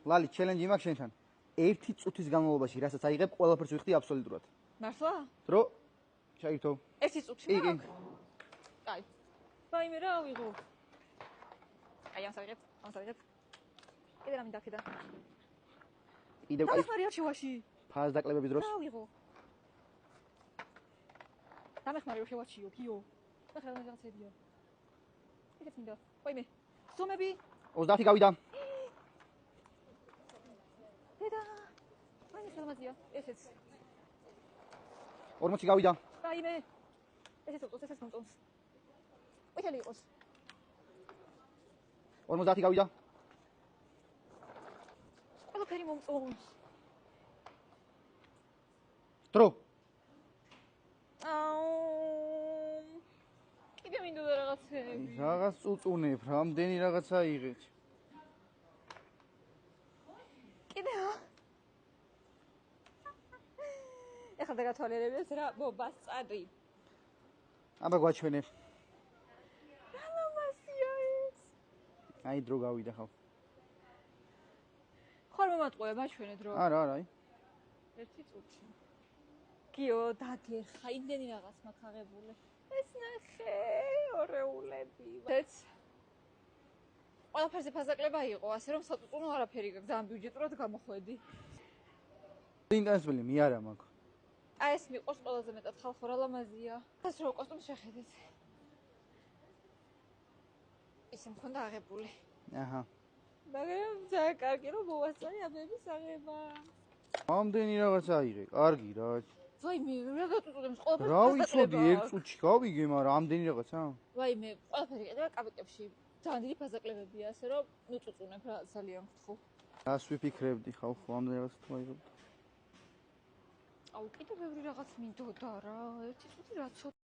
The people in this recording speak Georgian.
ლალი, ჩელენჯი მაქვს შენთან. 1 წუთის განმავლობაში, რასაც აიღებ, ყველაფერს ვიხდი აბსოლუტურად. მართლა? დრო ჩაირთო. 1 წუთი კი. კაი. ვაიმე რა ავიღო? აი ამსარგებ. კიდე რა მინდა აქედან? კიდევ კაი. დამეხმარი არჩევაში. ფაზ დაკლებების დროს. რა ავიღო? დამეხმარი არჩევაშიო, კიო. ახლა რაღაცებია. კიდე მინდა. ვაიმე. სომები 30 გავიდა. დედა. ვაიმე შემაზია. ესეც. 40 გავიდა. ვაიმე. ესეც მომწონს. ვითელი იყოს. 50 გავიდა. ყველაფერი მომწონს. დრო. კიდე მინდოდა რაღაცები. რაღაც წუწუნებ, რამდენი რაღაცა იღეთ. კიდე ეხლა დაგათვალიერებდეს რა ბობას წადი. აბა გვაჩვენებ. რა ლამაზია ეს. აი დრო გავიდა ხალ. ხარ მომატყუე მაჩვენე დრო. არა. 1 წუთი. კიო დაგერხა, იმდენი რაღაც მაქვს აღებული. ეს ნახე, ორეულები. ეს ყველაფერზე ფაზაკლება იყო, ასე რომ საწუწუნო არაფერი გაქვს, ძალიან ბიუჯეტურად გამოხვედი. ინტენსიველი მე არა მაქვს. აი ეს მიყვარს ყველაზე მეტად ხალხო რა ლამაზია. ეს რო კოსტუმს შეხედეთ. ისე მქონდა აღებული. აჰა. მაგრამ ძალიან კარგი რომ მოვასწარი ამების აღება. ამდენი რაღაცა აიღე, კარგი რა. ვაიმე, რა გაწუწუნებს ყველაფერს? რა ვიცოდი 1 წუთში გავიგე, მაგრამ ამდენი რაღაცა? ვაიმე, ყველაფერი კიდევ კაპიტებში ძალიან დიდი ფაზაკლებებია, ასე რომ მიწუწუნებ რა ძალიან გთხოვ. რას ვიფიქრებდი ხალხო, ამდენი რაღაცა თუ აიღებდი? აუ, კიდევ ბევრი რაღაც მინდოდა რა. 1 წუთი რა ცოტა